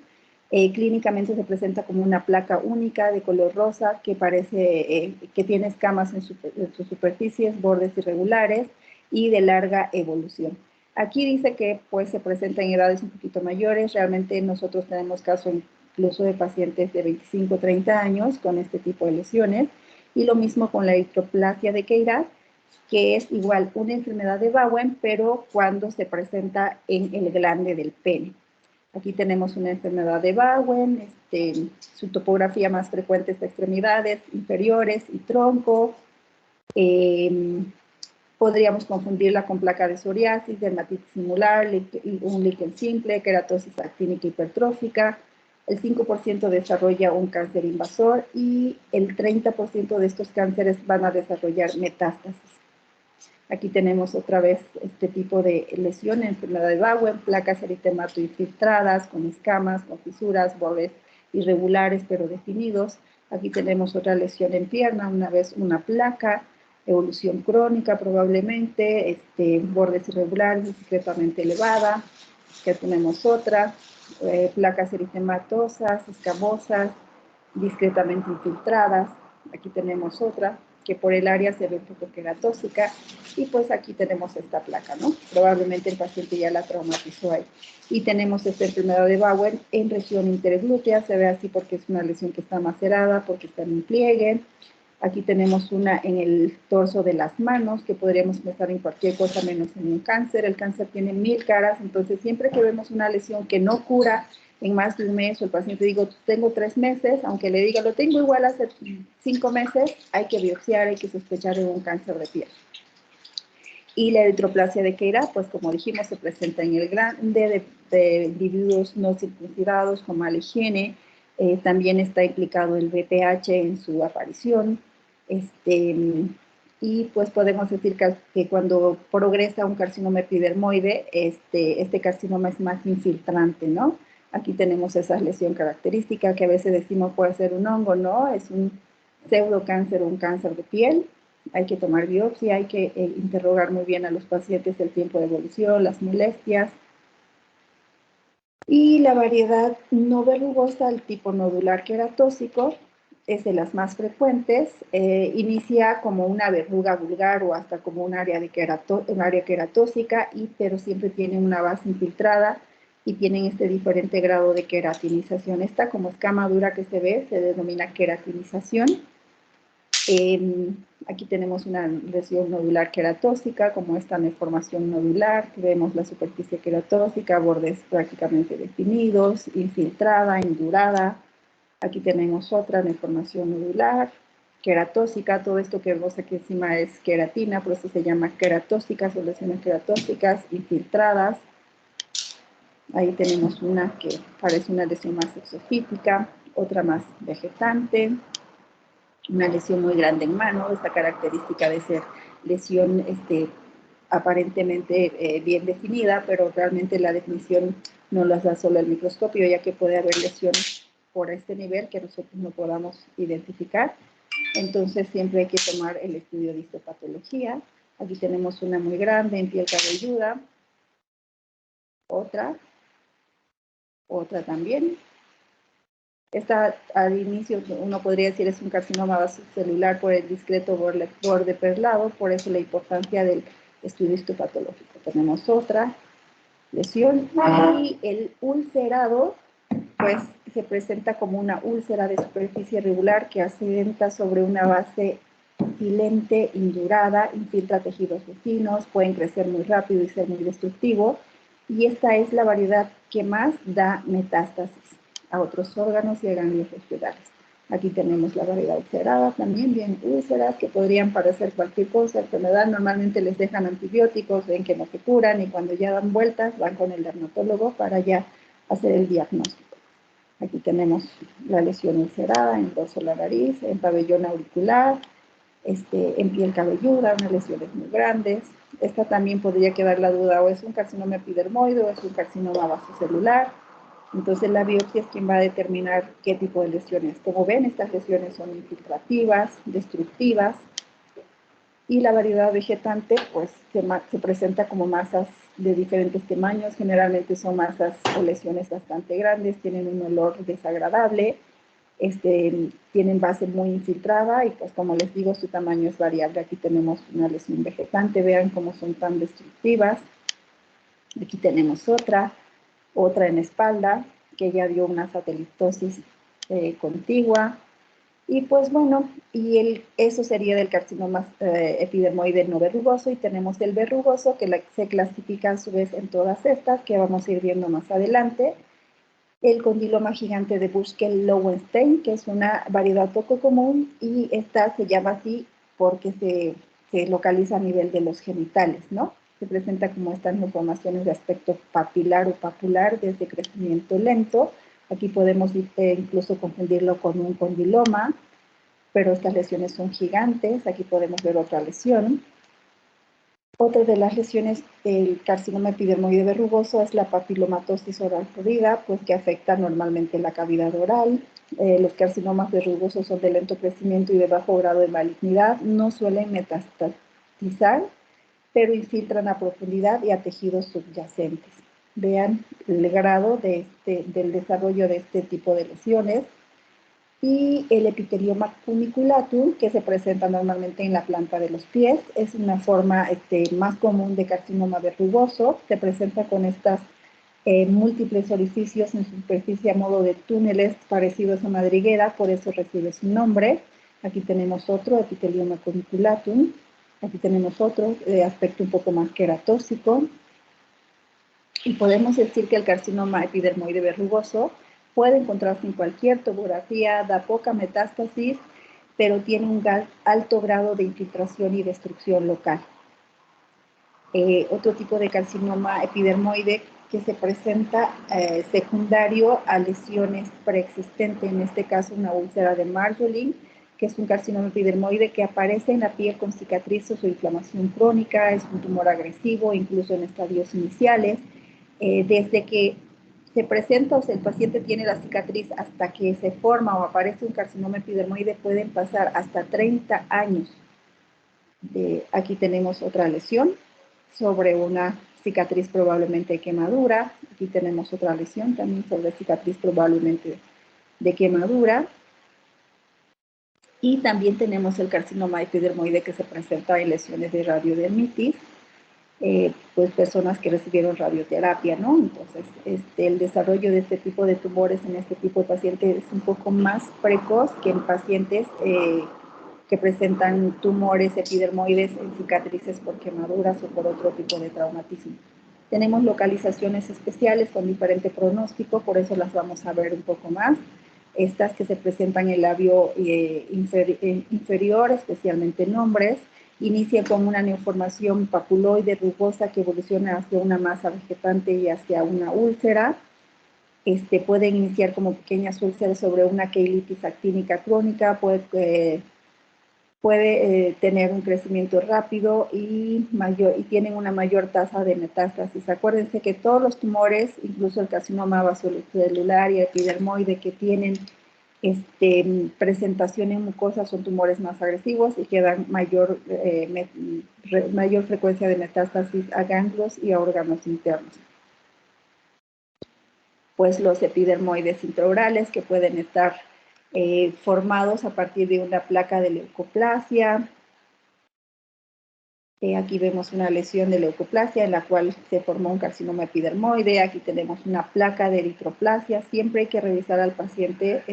A: clínicamente se presenta como una placa única de color rosa que parece que tiene escamas en sus superficies, bordes irregulares y de larga evolución. Aquí dice que pues, se presenta en edades un poquito mayores. Realmente nosotros tenemos casos incluso de pacientes de 25 o 30 años con este tipo de lesiones. Y lo mismo con la eritroplasia de Queyrat, que es igual una enfermedad de Bowen, pero cuando se presenta en el glande del pene. Aquí tenemos una enfermedad de Bowen, su topografía más frecuente es de extremidades inferiores y tronco. Podríamos confundirla con placa de psoriasis, dermatitis simular, un líquen simple, queratosis actínica hipertrófica. El 5% desarrolla un cáncer invasor y el 30% de estos cánceres van a desarrollar metástasis. Aquí tenemos otra vez este tipo de lesión, enfermedad de Bowen, placas eritemato infiltradas, con escamas, con fisuras, bordes irregulares pero definidos. Aquí tenemos otra lesión en pierna, una vez una placa, evolución crónica probablemente, bordes irregulares, discretamente elevada. Aquí tenemos otra, placas eritematosas, escamosas, discretamente infiltradas. Aquí tenemos otra, que por el área se ve un poco queratósica, y pues aquí tenemos esta placa, ¿no? Probablemente el paciente ya la traumatizó ahí. Y tenemos esta enfermedad de Bowen en región interglútea, se ve así porque es una lesión que está macerada, porque está en un pliegue. Aquí tenemos una en el torso de las manos, que podríamos pensar en cualquier cosa menos en un cáncer. El cáncer tiene 1000 caras, entonces siempre que vemos una lesión que no cura en más de un mes, o el paciente digo, tengo 3 meses, aunque le diga, lo tengo igual hace 5 meses, hay que biopsiar, hay que sospechar de un cáncer de piel. Y la eritroplasia de Queyrat, pues como dijimos, se presenta en el glande de individuos no circuncidados con mala higiene. También está implicado el VPH en su aparición. Y pues podemos decir que cuando progresa un carcinoma epidermoide, este carcinoma es más infiltrante, ¿no? Aquí tenemos esa lesión característica que a veces decimos puede ser un hongo, ¿no? Es un pseudocáncer o un cáncer de piel. Hay que tomar biopsia, hay que interrogar muy bien a los pacientes el tiempo de evolución, las molestias. Y la variedad no verrugosa, el tipo nodular queratósico, es de las más frecuentes. Inicia como una verruga vulgar o hasta como un área queratósica, pero siempre tiene una base infiltrada y tienen este diferente grado de queratinización. Esta como escama dura que se ve se denomina queratinización. Aquí tenemos una lesión nodular queratósica, como esta malformación nodular, que vemos la superficie queratósica, bordes prácticamente definidos, infiltrada, endurada. Aquí tenemos otra malformación nodular queratósica, todo esto que vemos aquí encima es queratina, por eso se llama queratósica, son lesiones queratósicas infiltradas. Ahí tenemos una que parece una lesión más exofítica, otra más vegetante. Una lesión muy grande en mano, esta característica de ser lesión aparentemente bien definida, pero realmente la definición no las da solo el microscopio, ya que puede haber lesiones por este nivel que nosotros no podamos identificar. Entonces siempre hay que tomar el estudio de histopatología. Aquí tenemos una muy grande en piel cabelluda, otra también. Esta al inicio uno podría decir es un carcinoma celular por el discreto borde perlado, por eso la importancia del estudio histopatológico. Tenemos otra lesión y el ulcerado, pues se presenta como una úlcera de superficie irregular que asienta sobre una base silente, indurada, infiltra tejidos vecinos, pueden crecer muy rápido y ser muy destructivo, y esta es la variedad que más da metástasis a otros órganos y a ganglios regionales. Aquí tenemos la variedad ulcerada, también bien úlceras que podrían parecer cualquier cosa, enfermedad, normalmente les dejan antibióticos, ven que no se curan y cuando ya dan vueltas van con el dermatólogo para ya hacer el diagnóstico. Aquí tenemos la lesión ulcerada en dorso de la nariz, en pabellón auricular, en piel cabelluda, unas lesiones muy grandes. Esta también podría quedar la duda, o es un carcinoma epidermoide o es un carcinoma vasocelular. Entonces la biopsia es quien va a determinar qué tipo de lesiones. Como ven, estas lesiones son infiltrativas, destructivas, y la variedad vegetante pues se presenta como masas de diferentes tamaños, generalmente son masas o lesiones bastante grandes, tienen un olor desagradable, tienen base muy infiltrada y pues como les digo su tamaño es variable. Aquí tenemos una lesión vegetante, vean cómo son tan destructivas. Aquí tenemos otra en espalda que ya dio una satelitosis contigua. Y pues bueno, eso sería del carcinoma epidermoide no verrugoso, y tenemos el verrugoso que se clasifica a su vez en todas estas, que vamos a ir viendo más adelante. El condiloma gigante de Buschel-Lowenstein, que es una variedad poco común, y esta se llama así porque se localiza a nivel de los genitales, ¿no? Se presenta como estas malformaciones de aspecto papilar o papular desde crecimiento lento. Aquí podemos incluso confundirlo con un condiloma, pero estas lesiones son gigantes. Aquí podemos ver otra lesión. Otra de las lesiones del carcinoma epidermoide verrugoso es la papilomatosis oral podrida, pues que afecta normalmente la cavidad oral. Los carcinomas verrugosos son de lento crecimiento y de bajo grado de malignidad, no suelen metastatizar, pero infiltran a profundidad y a tejidos subyacentes. Vean el grado del desarrollo de este tipo de lesiones. Y el epitelioma cuniculatum, que se presenta normalmente en la planta de los pies, es una forma más común de carcinoma verrugoso. Se presenta con estas múltiples orificios en superficie a modo de túneles parecidos a madriguera, por eso recibe su nombre. Aquí tenemos otro, epitelioma cuniculatum. Aquí tenemos otro de aspecto un poco más queratóxico. Y podemos decir que el carcinoma epidermoide verrugoso puede encontrarse en cualquier topografía, da poca metástasis, pero tiene un alto grado de infiltración y destrucción local. Otro tipo de carcinoma epidermoide que se presenta secundario a lesiones preexistentes, en este caso una úlcera de Marjolin, que es un carcinoma epidermoide que aparece en la piel con cicatrices o inflamación crónica, es un tumor agresivo, incluso en estadios iniciales. Desde que se presenta, o sea, el paciente tiene la cicatriz hasta que se forma o aparece un carcinoma epidermoide, pueden pasar hasta 30 años. Aquí tenemos otra lesión sobre una cicatriz probablemente de quemadura. Aquí tenemos otra lesión también sobre cicatriz probablemente de quemadura. Y también tenemos el carcinoma epidermoide que se presenta en lesiones de radiodermitis. Pues personas que recibieron radioterapia, ¿no? Entonces, el desarrollo de este tipo de tumores en este tipo de pacientes es un poco más precoz que en pacientes que presentan tumores epidermoides en cicatrices por quemaduras o por otro tipo de traumatismo. Tenemos localizaciones especiales con diferente pronóstico, por eso las vamos a ver un poco más. Estas que se presentan en el labio inferior, especialmente en hombres, inicia con una neoformación papuloide rugosa que evoluciona hacia una masa vegetante y hacia una úlcera. Pueden iniciar como pequeñas úlceras sobre una queilitis actínica crónica, puede tener un crecimiento rápido y tienen una mayor tasa de metástasis. Acuérdense que todos los tumores, incluso el carcinoma vasocelular y epidermoide que tienen presentación en mucosa, son tumores más agresivos y que dan mayor frecuencia de metástasis a ganglios y a órganos internos. Pues los epidermoides intraorales, que pueden estar formados a partir de una placa de leucoplasia, Aquí vemos una lesión de leucoplasia en la cual se formó un carcinoma epidermoide. Aquí tenemos una placa de eritroplasia. Siempre hay que revisar al paciente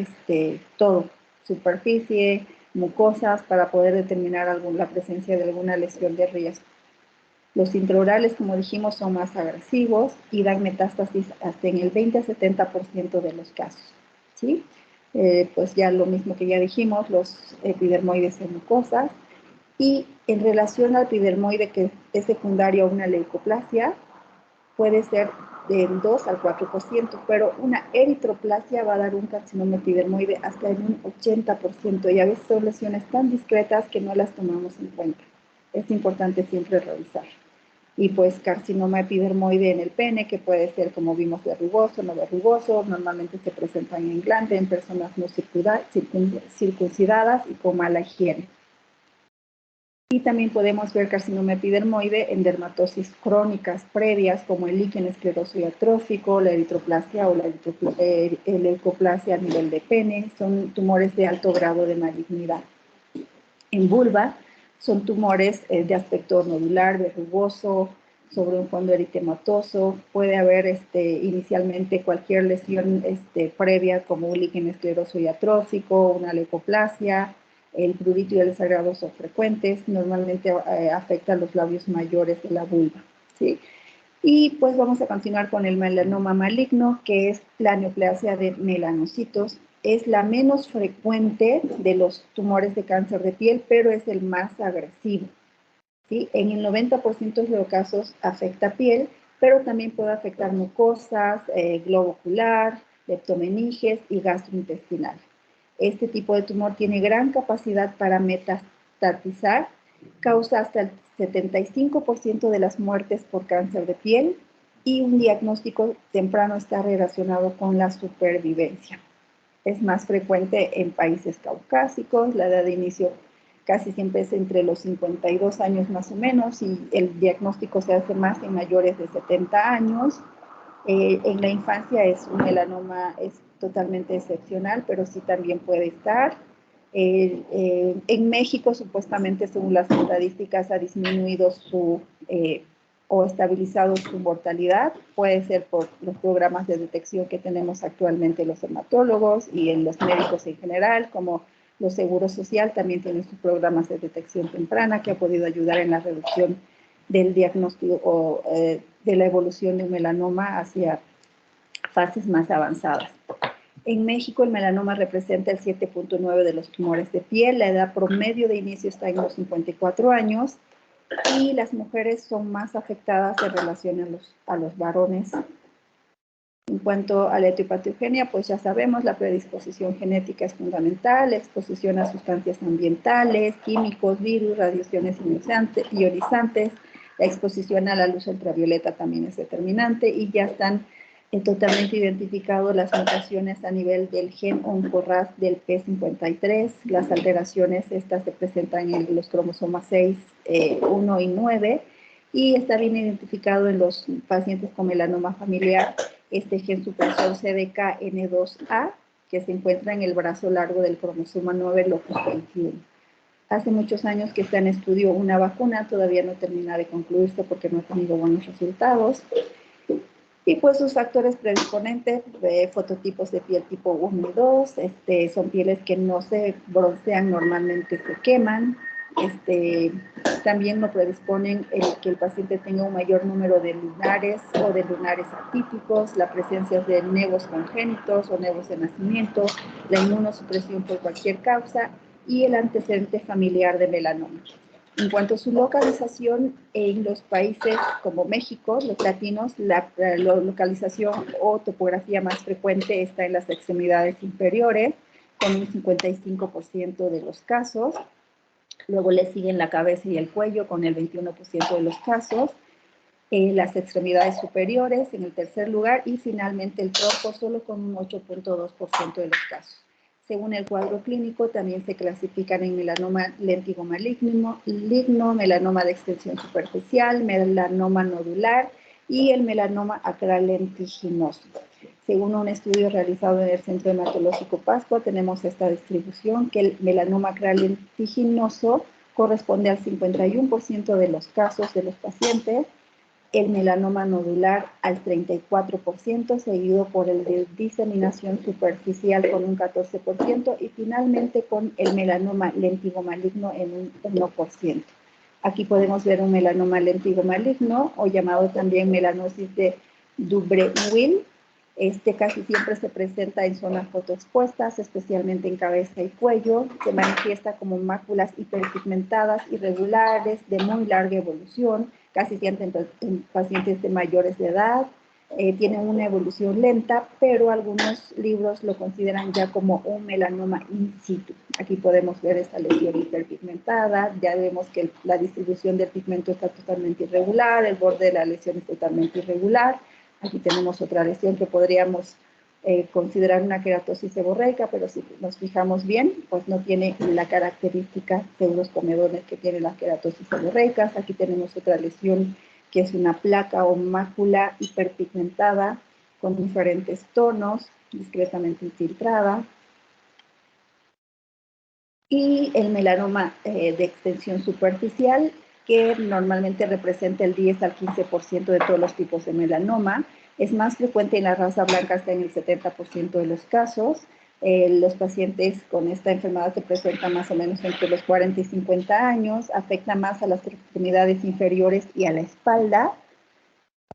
A: todo, superficie, mucosas, para poder determinar la presencia de alguna lesión de riesgo. Los intraorales, como dijimos, son más agresivos y dan metástasis hasta en el 20 a 70% de los casos, ¿sí? Pues ya lo mismo que ya dijimos, los epidermoides en mucosas. Y en relación al epidermoide que es secundario a una leucoplasia, puede ser del 2 al 4%, pero una eritroplasia va a dar un carcinoma epidermoide hasta en un 80%, y a veces son lesiones tan discretas que no las tomamos en cuenta. Es importante siempre revisar. Y pues carcinoma epidermoide en el pene, que puede ser, como vimos, verrugoso, no verrugoso, normalmente se presentan en glande en personas no circuncidadas y con mala higiene. Y también podemos ver carcinoma epidermoide en dermatosis crónicas previas, como el líquen escleroso y atrófico, la eritroplasia o la leucoplasia a nivel de pene. Son tumores de alto grado de malignidad. En vulva son tumores de aspecto nodular, verrugoso, sobre un fondo eritematoso. Puede haber inicialmente cualquier lesión previa, como un líquen escleroso y atrófico, una leucoplasia. El prurito y el desagrado son frecuentes, normalmente afectan los labios mayores de la vulva, ¿sí? Y pues vamos a continuar con el melanoma maligno, que es la neoplasia de melanocitos. Es la menos frecuente de los tumores de cáncer de piel, pero es el más agresivo, ¿sí? En el 90% de los casos afecta piel, pero también puede afectar mucosas, globo ocular, leptomeninges y gastrointestinal. Este tipo de tumor tiene gran capacidad para metastatizar, causa hasta el 75% de las muertes por cáncer de piel, y un diagnóstico temprano está relacionado con la supervivencia. Es más frecuente en países caucásicos. La edad de inicio casi siempre es entre los 52 años más o menos, y el diagnóstico se hace más en mayores de 70 años. En la infancia es un melanoma totalmente excepcional, pero sí también puede estar. En México, supuestamente, según las estadísticas, ha disminuido o estabilizado su mortalidad. Puede ser por los programas de detección que tenemos actualmente los dermatólogos y en los médicos en general, como los seguros social también tienen sus programas de detección temprana, que ha podido ayudar en la reducción del diagnóstico o de la evolución de un melanoma hacia fases más avanzadas. En México, el melanoma representa el 7.9% de los tumores de piel. La edad promedio de inicio está en los 54 años, y las mujeres son más afectadas en relación a los varones. En cuanto a la etiopatogenia, pues ya sabemos, la predisposición genética es fundamental, la exposición a sustancias ambientales, químicos, virus, radiaciones ionizantes, la exposición a la luz ultravioleta también es determinante, y ya están totalmente identificadas las mutaciones a nivel del gen OncoRAS del P53. Las alteraciones estas se presentan en los cromosomas 6, 1 y 9, y está bien identificado en los pacientes con melanoma familiar este gen supresor CDKN2A, que se encuentra en el brazo largo del cromosoma 9, locus 21. Hace muchos años que está en estudio una vacuna, todavía no termina de concluirse porque no ha tenido buenos resultados. Y pues sus factores predisponentes, fototipos de piel tipo 1 y 2, son pieles que no se broncean, normalmente se queman. También no predisponen que el paciente tenga un mayor número de lunares o de lunares atípicos, la presencia de nevos congénitos o nevos de nacimiento, la inmunosupresión por cualquier causa y el antecedente familiar de melanoma. En cuanto a su localización, en los países como México, los latinos, la localización o topografía más frecuente está en las extremidades inferiores, con un 55% de los casos. Luego le siguen la cabeza y el cuello, con el 21% de los casos. Las extremidades superiores en el tercer lugar, y finalmente el tronco solo con un 8.2% de los casos. Según el cuadro clínico, también se clasifican en melanoma léntigo maligno, melanoma de extensión superficial, melanoma nodular y el melanoma acral lentiginoso. Según un estudio realizado en el Centro Hematológico Pascua, tenemos esta distribución, que el melanoma acral lentiginoso corresponde al 51% de los casos de los pacientes, el melanoma nodular al 34%, seguido por el de diseminación superficial con un 14% y finalmente con el melanoma léntigo maligno en un 1%. Aquí podemos ver un melanoma léntigo maligno o llamado también melanosis de Dubrewill. Este casi siempre se presenta en zonas fotoexpuestas, especialmente en cabeza y cuello. Se manifiesta como máculas hiperpigmentadas, irregulares, de muy larga evolución, casi siempre en pacientes de mayores de edad. Tienen una evolución lenta, pero algunos libros lo consideran ya como un melanoma in situ. Aquí podemos ver esta lesión hiperpigmentada. Ya vemos que la distribución del pigmento está totalmente irregular, el borde de la lesión es totalmente irregular. Aquí tenemos otra lesión que podríamos considerar una queratosis seborreica, pero si nos fijamos bien, pues no tiene la característica de los comedones que tienen las queratosis seborreicas. Aquí tenemos otra lesión que es una placa o mácula hiperpigmentada con diferentes tonos, discretamente infiltrada. Y el melanoma de extensión superficial, que normalmente representa el 10 al 15% de todos los tipos de melanoma. Es más frecuente en la raza blanca, hasta en el 70% de los casos. Los pacientes con esta enfermedad se presentan más o menos entre los 40 y 50 años, afecta más a las extremidades inferiores y a la espalda.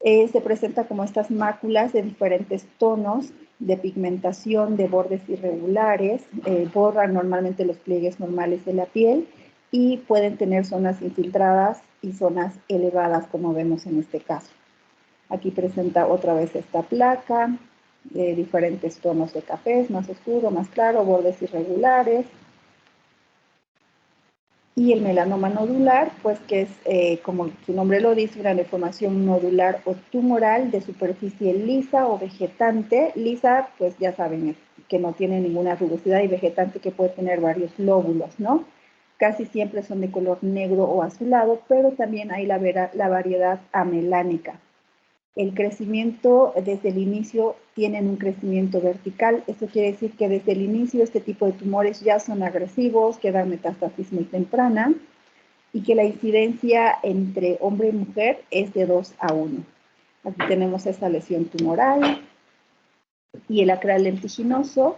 A: Se presenta como estas máculas de diferentes tonos de pigmentación, de bordes irregulares, borran normalmente los pliegues normales de la piel y pueden tener zonas infiltradas y zonas elevadas, como vemos en este caso. Aquí presenta otra vez esta placa de diferentes tonos de café, más oscuro, más claro, bordes irregulares. Y el melanoma nodular, pues que es, como su nombre lo dice, una deformación nodular o tumoral de superficie lisa o vegetante. Lisa, pues ya saben, que no tiene ninguna rugosidad, y vegetante que puede tener varios lóbulos, ¿no? Casi siempre son de color negro o azulado, pero también hay la variedad amelánica. El crecimiento desde el inicio tienen un crecimiento vertical. Esto quiere decir que desde el inicio este tipo de tumores ya son agresivos, que dan metástasis muy temprana y que la incidencia entre hombre y mujer es de 2 a 1. Aquí tenemos esta lesión tumoral y el acral lentiginoso.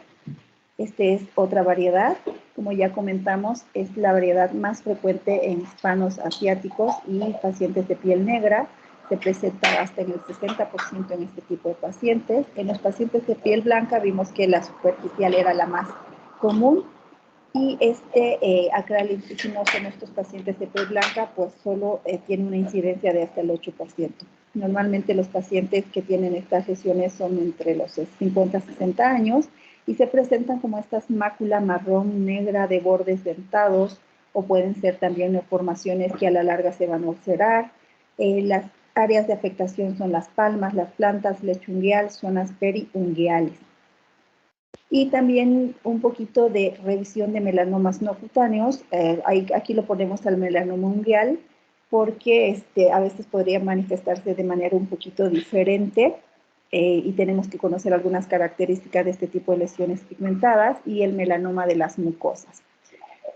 A: Este es otra variedad. Como ya comentamos, es la variedad más frecuente en hispanos asiáticos y pacientes de piel negra. Se presenta hasta en el 60% en este tipo de pacientes. En los pacientes de piel blanca vimos que la superficial era la más común y este acral lentiginoso en estos pacientes de piel blanca pues solo tiene una incidencia de hasta el 8%. Normalmente los pacientes que tienen estas lesiones son entre los 50 y 60 años y se presentan como estas mácula marrón negra de bordes dentados, o pueden ser también formaciones que a la larga se van a ulcerar. Las áreas de afectación son las palmas, las plantas, lecho ungueal, zonas periungueales. Y también un poquito de revisión de melanomas no cutáneos. Aquí lo ponemos al melanoma ungueal porque a veces podría manifestarse de manera un poquito diferente y tenemos que conocer algunas características de este tipo de lesiones pigmentadas. Y el melanoma de las mucosas.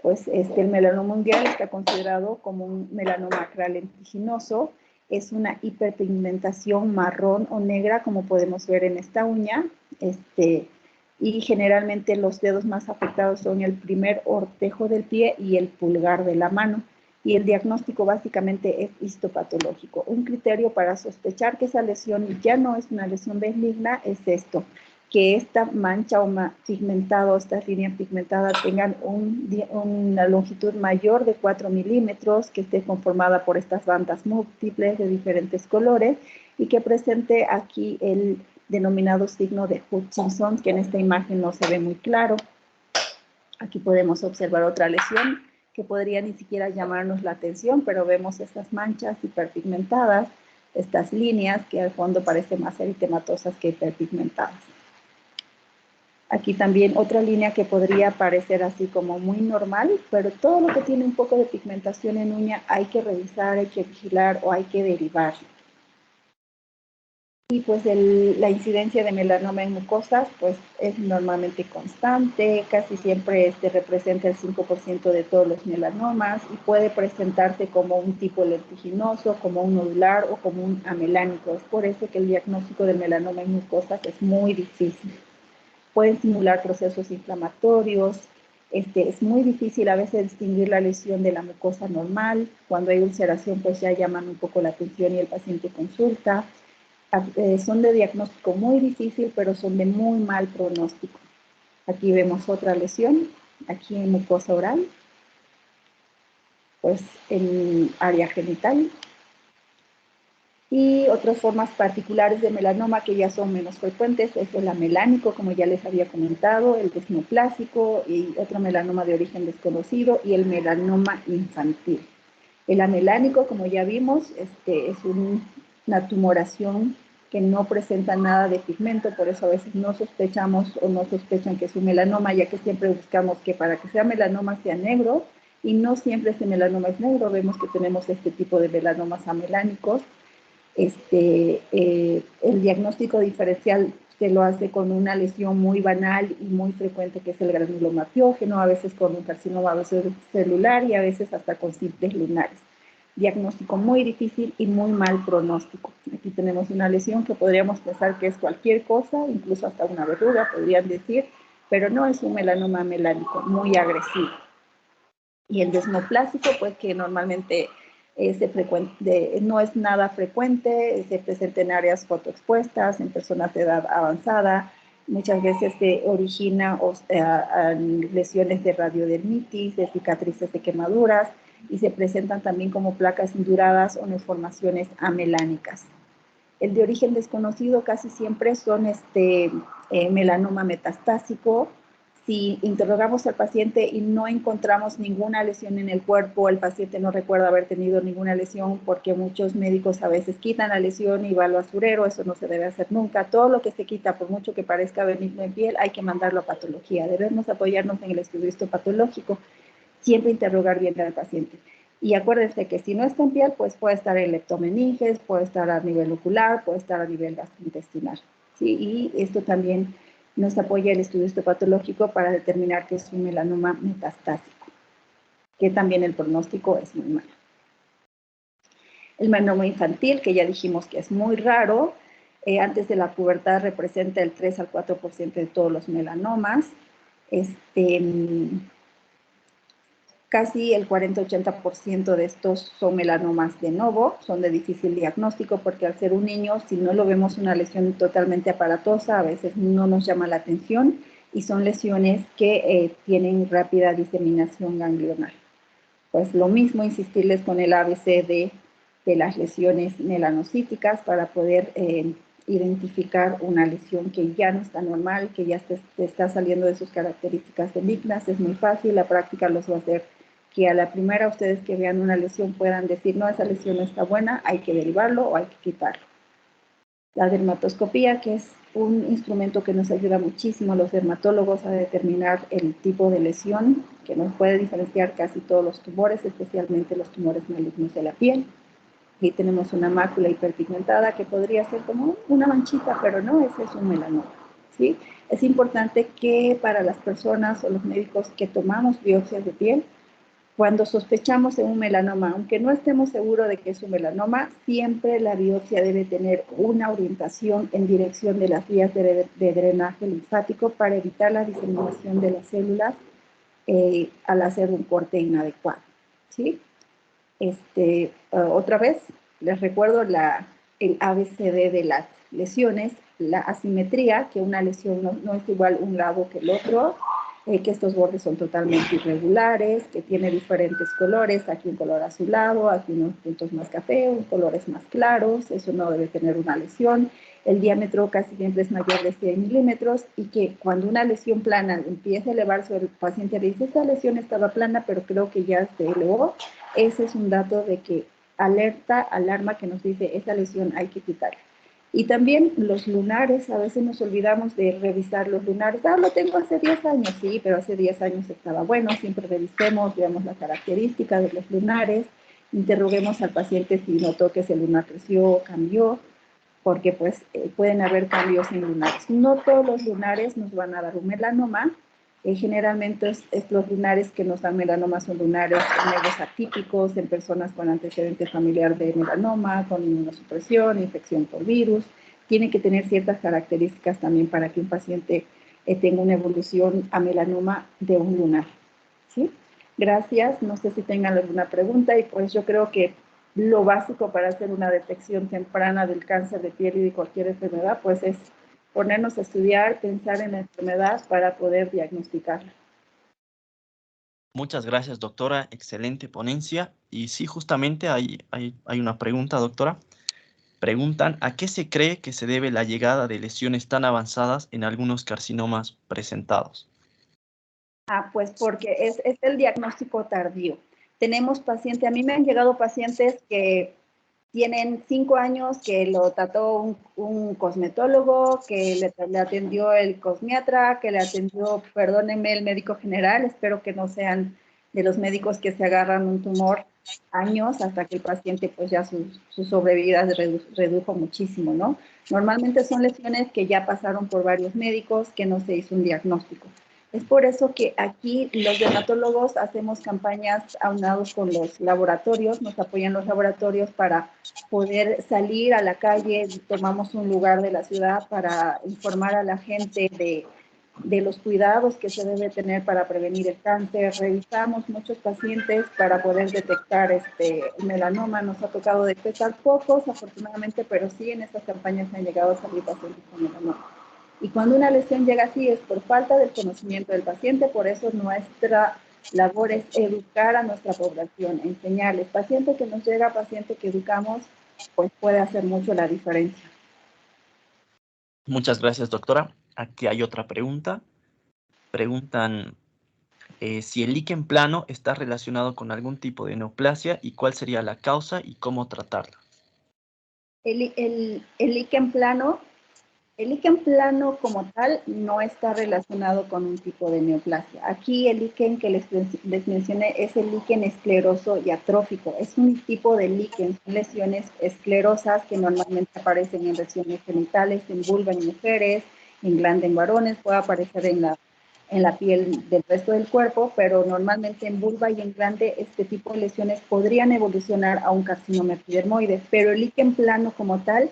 A: Pues el melanoma ungueal está considerado como un melanoma acral lentiginoso. Es una hiperpigmentación marrón o negra, como podemos ver en esta uña. Y generalmente los dedos más afectados son el primer ortejo del pie y el pulgar de la mano. Y el diagnóstico básicamente es histopatológico. Un criterio para sospechar que esa lesión ya no es una lesión benigna es esto: que esta mancha o pigmentada, estas líneas pigmentadas tengan una longitud mayor de 4 milímetros, que esté conformada por estas bandas múltiples de diferentes colores y que presente aquí el denominado signo de Hutchinson, que en esta imagen no se ve muy claro. Aquí podemos observar otra lesión que podría ni siquiera llamarnos la atención, pero vemos estas manchas hiperpigmentadas, estas líneas que al fondo parecen más eritematosas que hiperpigmentadas. Aquí también otra línea que podría parecer así como muy normal, pero todo lo que tiene un poco de pigmentación en uña hay que revisar, hay que vigilar o hay que derivar. Y pues la incidencia de melanoma en mucosas pues es normalmente constante, casi siempre representa el 5% de todos los melanomas y puede presentarse como un tipo lentiginoso, como un nodular o como un amelánico. Es por eso que el diagnóstico de melanoma en mucosas es muy difícil. Pueden simular procesos inflamatorios, es muy difícil a veces distinguir la lesión de la mucosa normal. Cuando hay ulceración pues ya llaman un poco la atención y el paciente consulta. Son de diagnóstico muy difícil, pero son de muy mal pronóstico. Aquí vemos otra lesión, aquí en mucosa oral, pues en área genital. Y otras formas particulares de melanoma que ya son menos frecuentes es el amelánico, como ya les había comentado, el desmoplásico y otro melanoma de origen desconocido y el melanoma infantil. El amelánico, como ya vimos, es una tumoración que no presenta nada de pigmento, por eso a veces no sospechamos o no sospechan que es un melanoma, ya que siempre buscamos que para que sea melanoma sea negro, y no siempre ese melanoma es negro. Vemos que tenemos este tipo de melanomas amelánicos. El diagnóstico diferencial se lo hace con una lesión muy banal y muy frecuente, que es el granuloma piógeno, a veces con un carcinoma celular y a veces hasta con simples lunares. Diagnóstico muy difícil y muy mal pronóstico. Aquí tenemos una lesión que podríamos pensar que es cualquier cosa, incluso hasta una verruga, podrían decir, pero no, es un melanoma melánico muy agresivo. Y el desmoplásico, pues que normalmente no es nada frecuente, se presenta en áreas fotoexpuestas, en personas de edad avanzada, muchas veces se origina lesiones de radiodermitis, de cicatrices de quemaduras, y se presentan también como placas induradas o neoformaciones amelánicas. El de origen desconocido casi siempre son melanoma metastásico. Si interrogamos al paciente y no encontramos ninguna lesión en el cuerpo, el paciente no recuerda haber tenido ninguna lesión, porque muchos médicos a veces quitan la lesión y va al basurero. Eso no se debe hacer nunca. Todo lo que se quita, por mucho que parezca benigno en piel, hay que mandarlo a patología. Debemos apoyarnos en el estudio histopatológico, siempre interrogar bien al paciente. Y acuérdense que si no está en piel, pues puede estar en leptomeninges, puede estar a nivel ocular, puede estar a nivel gastrointestinal, ¿sí? Y esto también nos apoya el estudio histopatológico para determinar que es un melanoma metastásico, que también el pronóstico es muy malo. El melanoma infantil, que ya dijimos que es muy raro, antes de la pubertad representa el 3 al 4% de todos los melanomas. Casi el 40-80% de estos son melanomas de novo, son de difícil diagnóstico, porque al ser un niño, si no lo vemos una lesión totalmente aparatosa, a veces no nos llama la atención, y son lesiones que tienen rápida diseminación ganglionar. Pues lo mismo, insistirles con el ABC de las lesiones melanocíticas para poder identificar una lesión que ya no está normal, que ya está saliendo de sus características benignas. Es muy fácil, la práctica los va a hacer que a la primera ustedes que vean una lesión puedan decir, no, esa lesión no está buena, hay que derivarlo o hay que quitarlo. La dermatoscopía, que es un instrumento que nos ayuda muchísimo a los dermatólogos a determinar el tipo de lesión, que nos puede diferenciar casi todos los tumores, especialmente los tumores malignos de la piel. Aquí tenemos una mácula hiperpigmentada que podría ser como una manchita, pero no, ese es un melanoma, ¿sí? Es importante que para las personas o los médicos que tomamos biopsias de piel, cuando sospechamos de un melanoma, aunque no estemos seguros de que es un melanoma, siempre la biopsia debe tener una orientación en dirección de las vías de drenaje linfático para evitar la diseminación de las células al hacer un corte inadecuado, ¿sí? Otra vez, les recuerdo el ABCD de las lesiones: la asimetría, que una lesión no es igual un lado que el otro, que estos bordes son totalmente irregulares, que tiene diferentes colores, aquí un color azulado, aquí unos puntos más café, colores más claros. Eso no debe tener una lesión. El diámetro casi siempre es mayor de 100 milímetros, y que cuando una lesión plana empieza a elevarse, el paciente le dice, esta lesión estaba plana, pero creo que ya se elevó. Ese es un dato de que alarma, que nos dice, esta lesión hay que quitarla. Y también los lunares, a veces nos olvidamos de revisar los lunares. Lo tengo hace 10 años, sí, pero hace 10 años estaba bueno. Siempre revisemos, veamos la característica de los lunares, interroguemos al paciente si notó que ese lunar creció o cambió. porque pues pueden haber cambios en lunares. No todos los lunares nos van a dar un melanoma. Generalmente los lunares que nos dan melanoma son lunares medios atípicos en personas con antecedente familiar de melanoma, con inmunosupresión, infección por virus. Tiene que tener ciertas características también para que un paciente tenga una evolución a melanoma de un lunar. ¿Sí? Gracias. No sé si tengan alguna pregunta y pues yo creo que lo básico para hacer una detección temprana del cáncer de piel y de cualquier enfermedad pues es ponernos a estudiar, pensar en la enfermedad para poder diagnosticarla.
B: Muchas gracias, doctora. Excelente ponencia. Y sí, justamente hay una pregunta, doctora. Preguntan, ¿a qué se cree que se debe la llegada de lesiones tan avanzadas en algunos carcinomas presentados?
A: Pues porque es el diagnóstico tardío. Tenemos pacientes, a mí me han llegado pacientes que tienen 5 años que lo trató un cosmetólogo, que le atendió el cosmiatra, que le atendió, perdónenme, el médico general. Espero que no sean de los médicos que se agarran un tumor años hasta que el paciente pues ya su sobrevida redujo muchísimo, ¿no? Normalmente son lesiones que ya pasaron por varios médicos, que no se hizo un diagnóstico. Es por eso que aquí los dermatólogos hacemos campañas aunados con los laboratorios, nos apoyan los laboratorios para poder salir a la calle, tomamos un lugar de la ciudad para informar a la gente de los cuidados que se debe tener para prevenir el cáncer. Revisamos muchos pacientes para poder detectar melanoma. Nos ha tocado detectar pocos, afortunadamente, pero sí en estas campañas han llegado a salir pacientes con melanoma. Y cuando una lesión llega así es por falta del conocimiento del paciente, por eso nuestra labor es educar a nuestra población, enseñarles. Paciente que nos llega, paciente que educamos, pues puede hacer mucho la diferencia.
B: Muchas gracias, doctora. Aquí hay otra pregunta. Preguntan si el líquen plano está relacionado con algún tipo de neoplasia y cuál sería la causa y cómo tratarla.
A: El líquen plano como tal no está relacionado con un tipo de neoplasia. Aquí el líquen que les mencioné es el líquen escleroso y atrófico. Es un tipo de líquen, son lesiones esclerosas que normalmente aparecen en lesiones genitales, en vulva en mujeres, en glande en varones, puede aparecer en la piel del resto del cuerpo, pero normalmente en vulva y en glande este tipo de lesiones podrían evolucionar a un carcinoma epidermoide, pero el líquen plano como tal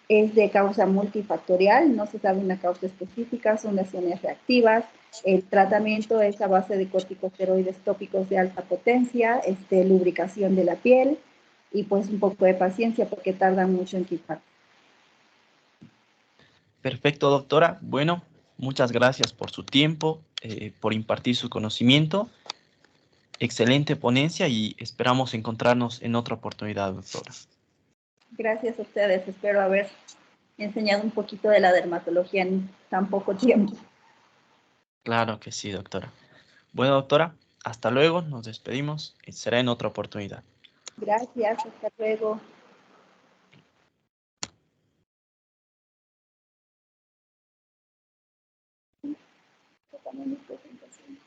A: es de causa multifactorial, no se sabe una causa específica, son lesiones reactivas. El tratamiento es a base de corticosteroides tópicos de alta potencia, lubricación de la piel y pues un poco de paciencia porque tardan mucho en quitar.
B: Perfecto, doctora. Bueno, muchas gracias por su tiempo, por impartir su conocimiento. Excelente ponencia y esperamos encontrarnos en otra oportunidad, doctora.
A: Gracias a ustedes, espero haber enseñado un poquito de la dermatología en tan poco tiempo.
B: Claro que sí, doctora. Bueno, doctora, hasta luego, nos despedimos y será en otra oportunidad.
A: Gracias, hasta luego. Esta también es presentación.